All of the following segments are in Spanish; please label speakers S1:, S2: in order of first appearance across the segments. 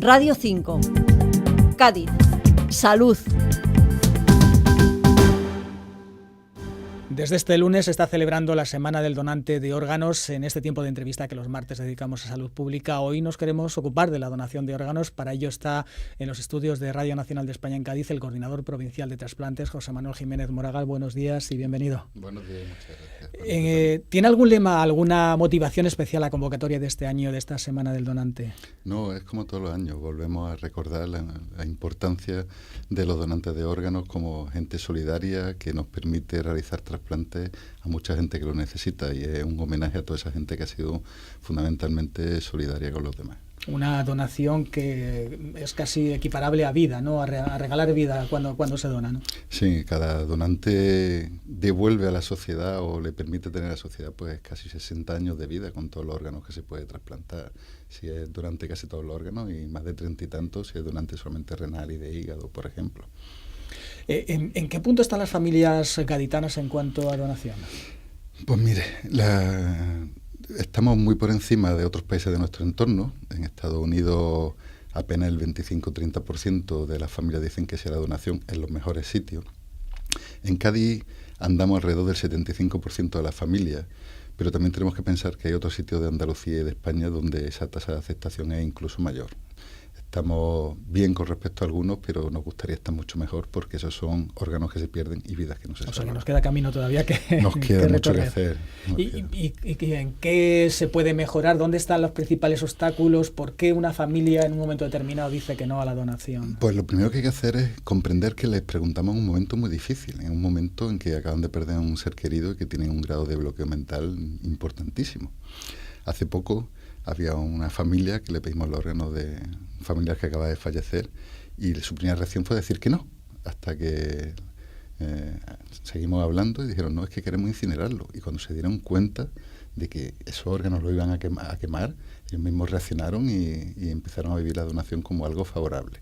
S1: Radio 5, Cádiz, Salud.
S2: Desde este lunes se está celebrando la Semana del Donante de Órganos. En este tiempo de entrevista que los martes dedicamos a salud pública, hoy nos queremos ocupar de la donación de órganos. Para ello está en los estudios de Radio Nacional de España en Cádiz el coordinador provincial de trasplantes, José Manuel Jiménez Moragal. Buenos días y bienvenido.
S3: Buenos días, muchas gracias.
S2: ¿Tiene algún lema, alguna motivación especial la convocatoria de este año, de esta Semana del Donante?
S3: No, es como todos los años. Volvemos a recordar la importancia de los donantes de órganos como gente solidaria que nos permite realizar trasplantes a mucha gente que lo necesita, y es un homenaje a toda esa gente que ha sido fundamentalmente solidaria con los demás.
S2: Una donación que es casi equiparable a vida, ¿no? A regalar vida cuando se dona, ¿no?
S3: Sí, cada donante devuelve a la sociedad o le permite tener a la sociedad pues casi 60 años de vida con todos los órganos que se puede trasplantar. Si es donante casi todos los órganos, y más de 30 y tantos si es donante solamente renal y de hígado, por ejemplo.
S2: ¿En qué punto están las familias gaditanas en cuanto a donación?
S3: Pues mire, estamos muy por encima de otros países de nuestro entorno. En Estados Unidos apenas el 25-30% de las familias dicen que sea la donación en los mejores sitios. En Cádiz andamos alrededor del 75% de las familias, pero también tenemos que pensar que hay otros sitios de Andalucía y de España donde esa tasa de aceptación es incluso mayor. Estamos bien con respecto a algunos, pero nos gustaría estar mucho mejor, porque esos son órganos que se pierden y vidas que no se salvan.
S2: O sea, que nos queda camino todavía
S3: nos queda mucho que hacer.
S2: ¿Y en qué se puede mejorar? ¿Dónde están los principales obstáculos? ¿Por qué una familia en un momento determinado dice que no a la donación?
S3: Pues lo primero que hay que hacer es comprender que les preguntamos en un momento muy difícil, en un momento en que acaban de perder a un ser querido y que tienen un grado de bloqueo mental importantísimo. Hace poco había una familia que le pedimos los órganos de un familiar que acaba de fallecer, y su primera reacción fue decir que no, hasta que seguimos hablando y dijeron, no, es que queremos incinerarlo. Y cuando se dieron cuenta de que esos órganos lo iban a quemar, ellos mismos reaccionaron y empezaron a vivir la donación como algo favorable.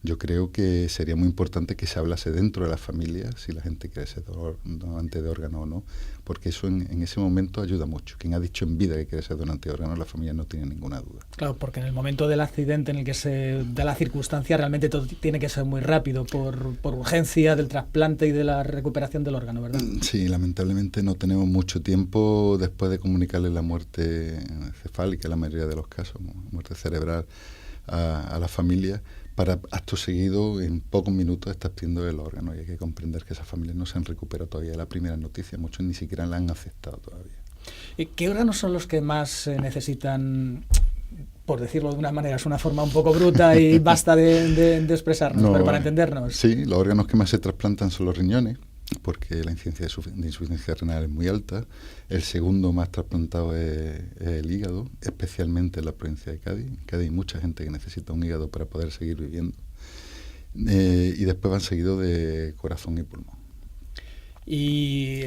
S3: Yo creo que sería muy importante que se hablase dentro de las familias si la gente quiere ser donante de órgano o no, porque eso en ese momento ayuda mucho. Quien ha dicho en vida que quiere ser donante de órgano, la familia no tiene ninguna duda.
S2: Claro, porque en el momento del accidente en el que se da la circunstancia, realmente todo tiene que ser muy rápido, por urgencia del trasplante y de la recuperación del órgano, ¿verdad?
S3: Sí, lamentablemente no tenemos mucho tiempo después de comunicarle la muerte cefálica, en la mayoría de los casos, muerte cerebral, a la familia. Para acto seguido, en pocos minutos, estás pidiendo el órgano, y hay que comprender que esas familias no se han recuperado todavía. La primera noticia, muchos ni siquiera la han aceptado todavía.
S2: ¿Qué órganos son los que más necesitan, por decirlo de una manera, es una forma un poco bruta y basta de expresarnos, pero para entendernos?
S3: Sí, los órganos que más se trasplantan son los riñones, porque la incidencia de insuficiencia renal es muy alta. El segundo más trasplantado es el hígado, especialmente en la provincia de Cádiz. En Cádiz hay mucha gente que necesita un hígado para poder seguir viviendo. Y después van seguidos de corazón y pulmón.
S2: Y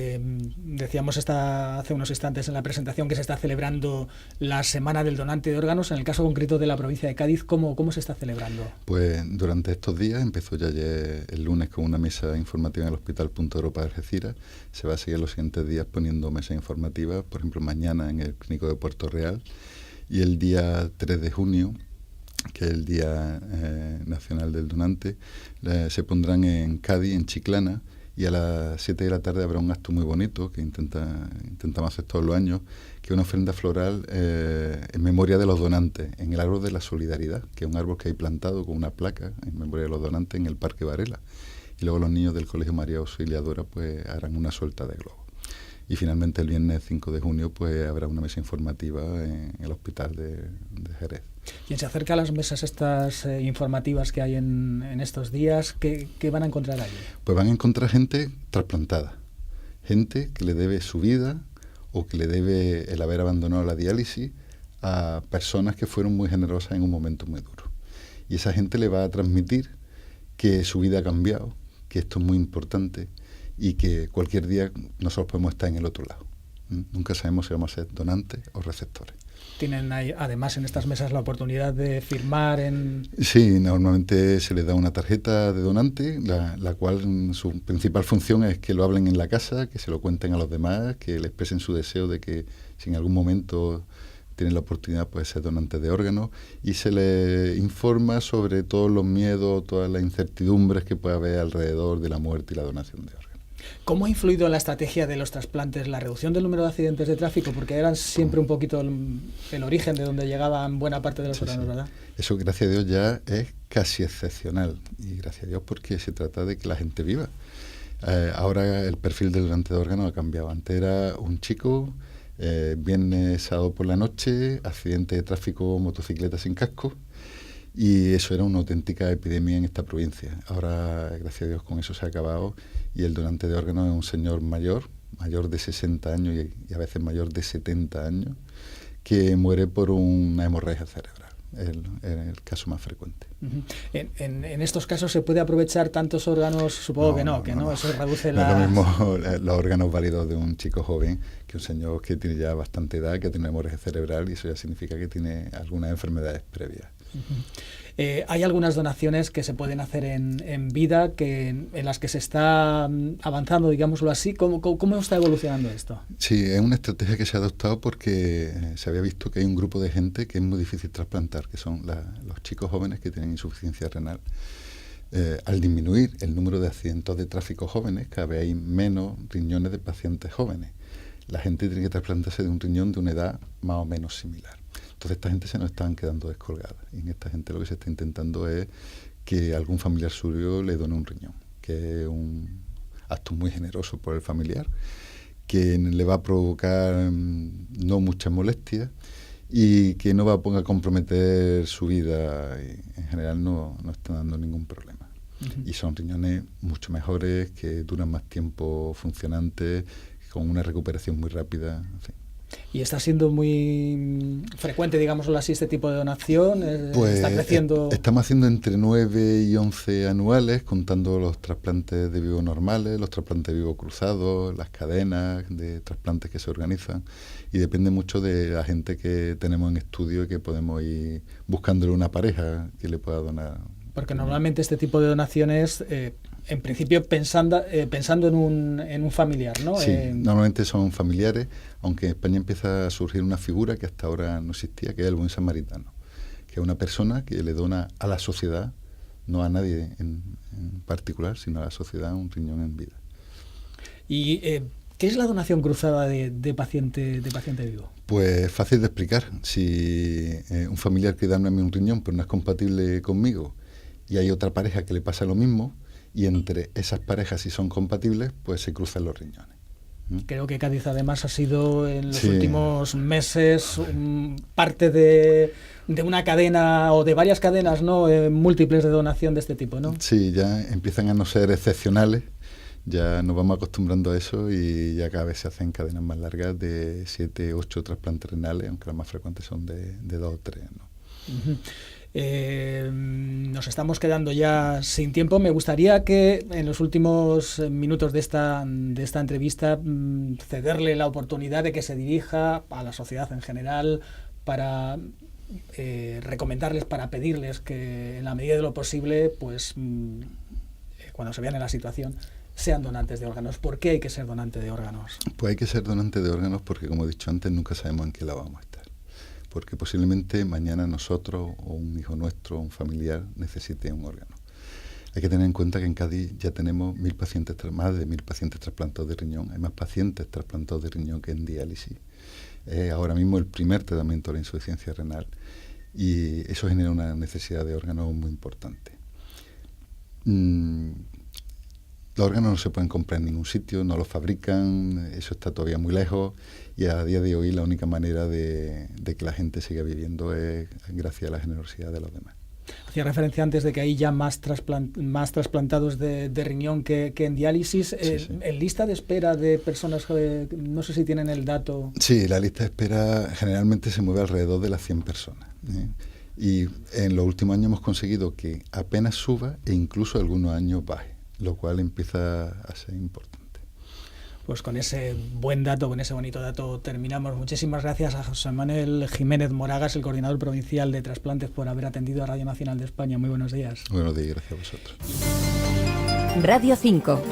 S2: decíamos hace unos instantes en la presentación que se está celebrando la Semana del Donante de Órganos. En el caso concreto de la provincia de Cádiz, ¿cómo se está celebrando?
S3: Pues durante estos días, empezó ya ayer, el lunes, con una mesa informativa en el Hospital Punto Europa de Algeciras. Se va a seguir los siguientes días poniendo mesas informativas, por ejemplo mañana en el Clínico de Puerto Real, y el día 3 de junio, que es el Día Nacional del Donante, se pondrán en Cádiz, en Chiclana, y a las 7 de la tarde habrá un acto muy bonito que intentamos hacer todos los años, que es una ofrenda floral en memoria de los donantes, en el árbol de la solidaridad, que es un árbol que hay plantado con una placa en memoria de los donantes en el Parque Varela. Y luego los niños del Colegio María Auxiliadora pues harán una suelta de globos. Y finalmente el viernes 5 de junio pues habrá una mesa informativa en el hospital de Jerez.
S2: Quien se acerca a las mesas estas informativas que hay en estos días, ¿qué van a encontrar allí?
S3: Pues van a encontrar gente trasplantada, gente que le debe su vida o que le debe el haber abandonado la diálisis a personas que fueron muy generosas en un momento muy duro. Y esa gente le va a transmitir que su vida ha cambiado, que esto es muy importante y que cualquier día nosotros podemos estar en el otro lado. Nunca sabemos si vamos a ser donantes o receptores.
S2: ¿Tienen además en estas mesas la oportunidad de firmar en...?
S3: Sí, normalmente se les da una tarjeta de donante, la cual su principal función es que lo hablen en la casa, que se lo cuenten a los demás, que le expresen su deseo de que si en algún momento tienen la oportunidad pues, de ser donantes de órganos y se les informa sobre todos los miedos, todas las incertidumbres que puede haber alrededor de la muerte y la donación de órganos.
S2: ¿Cómo ha influido en la estrategia de los trasplantes la reducción del número de accidentes de tráfico? Porque eran siempre un poquito el origen de donde llegaban buena parte de los órganos, ¿verdad?
S3: Eso, gracias a Dios, ya es casi excepcional. Y gracias a Dios porque se trata de que la gente viva. Ahora el perfil del donante de órganos ha cambiado. Antes era un chico, viernes, sábado por la noche, accidente de tráfico, motocicleta sin casco. Y eso era una auténtica epidemia en esta provincia. Ahora, gracias a Dios, con eso se ha acabado y el donante de órganos es un señor mayor de 60 años y a veces mayor de 70 años, que muere por una hemorragia cerebral, el caso más frecuente.
S2: Uh-huh. En estos casos se puede aprovechar tantos órganos, supongo que no, eso reduce la...
S3: No es lo mismo los órganos válidos de un chico joven que un señor que tiene ya bastante edad, que tiene una hemorragia cerebral y eso ya significa que tiene algunas enfermedades previas.
S2: Uh-huh. Hay algunas donaciones que se pueden hacer en vida, en las que se está avanzando, digámoslo así. ¿Cómo está evolucionando esto?
S3: Sí, es una estrategia que se ha adoptado porque se había visto que hay un grupo de gente que es muy difícil trasplantar, que son los chicos jóvenes que tienen insuficiencia renal. Al disminuir el número de accidentes de tráfico jóvenes, cada vez hay menos riñones de pacientes jóvenes. La gente tiene que trasplantarse de un riñón de una edad más o menos similar. Entonces esta gente se nos están quedando descolgada y en esta gente lo que se está intentando es que algún familiar suyo le done un riñón, que es un acto muy generoso por el familiar, que le va a provocar no muchas molestias y que no va a comprometer su vida y en general no está dando ningún problema. Uh-huh. Y son riñones mucho mejores, que duran más tiempo funcionantes, con una recuperación muy rápida, en fin.
S2: ¿Y está siendo muy frecuente, digámoslo así, este tipo de donación?
S3: Pues
S2: ¿Está creciendo?
S3: Estamos haciendo entre 9 y 11 anuales, contando los trasplantes de vivo normales, los trasplantes de vivo cruzados, las cadenas de trasplantes que se organizan. Y depende mucho de la gente que tenemos en estudio y que podemos ir buscándole una pareja que le pueda donar.
S2: Porque normalmente este tipo de donaciones... en principio pensando en un familiar, ¿no?
S3: Sí, normalmente son familiares, aunque en España empieza a surgir una figura que hasta ahora no existía, que es el buen samaritano, que es una persona que le dona a la sociedad, no a nadie en particular, sino a la sociedad un riñón en vida.
S2: ¿Y qué es la donación cruzada de paciente vivo?
S3: Pues fácil de explicar. Si un familiar quiere darme un riñón pero no es compatible conmigo y hay otra pareja que le pasa lo mismo, y entre esas parejas, si son compatibles, pues se cruzan los riñones.
S2: Creo que Cádiz además ha sido en los últimos meses parte de una cadena o de varias cadenas, ¿no? Múltiples de donación de este tipo, ¿no? Sí,
S3: ya empiezan a no ser excepcionales, ya nos vamos acostumbrando a eso y ya cada vez se hacen cadenas más largas de 7, 8 trasplantes renales, aunque las más frecuentes son de 2 o 3, ¿no?
S2: Uh-huh. Nos estamos quedando ya sin tiempo. Me gustaría que en los últimos minutos de esta entrevista cederle la oportunidad de que se dirija a la sociedad en general para recomendarles, para pedirles que en la medida de lo posible, pues cuando se vean en la situación, sean donantes de órganos. ¿Por qué hay que ser donante de órganos?
S3: Pues hay que ser donante de órganos porque, como he dicho antes, nunca sabemos en qué lado vamos a estar. Porque posiblemente mañana nosotros o un hijo nuestro, un familiar, necesite un órgano. Hay que tener en cuenta que en Cádiz ya tenemos más de 1.000 pacientes trasplantados de riñón. Hay más pacientes trasplantados de riñón que en diálisis. Ahora mismo el primer tratamiento de la insuficiencia renal y eso genera una necesidad de órganos muy importante. Los órganos no se pueden comprar en ningún sitio, no los fabrican, eso está todavía muy lejos y a día de hoy la única manera de que la gente siga viviendo es gracias a la generosidad de los demás.
S2: Hacía referencia antes de que hay ya más trasplantados de riñón que en diálisis. Sí. ¿En lista de espera de personas, no sé si tienen el dato?
S3: Sí, la lista de espera generalmente se mueve alrededor de las 100 personas. Y en los últimos años hemos conseguido que apenas suba e incluso algunos años baje, lo cual empieza a ser importante.
S2: Pues con ese buen dato, con ese bonito dato terminamos. Muchísimas gracias a José Manuel Jiménez Moragas, el coordinador provincial de trasplantes, por haber atendido a Radio Nacional de España. Muy buenos días.
S3: Buenos días, gracias a vosotros.
S1: Radio 5.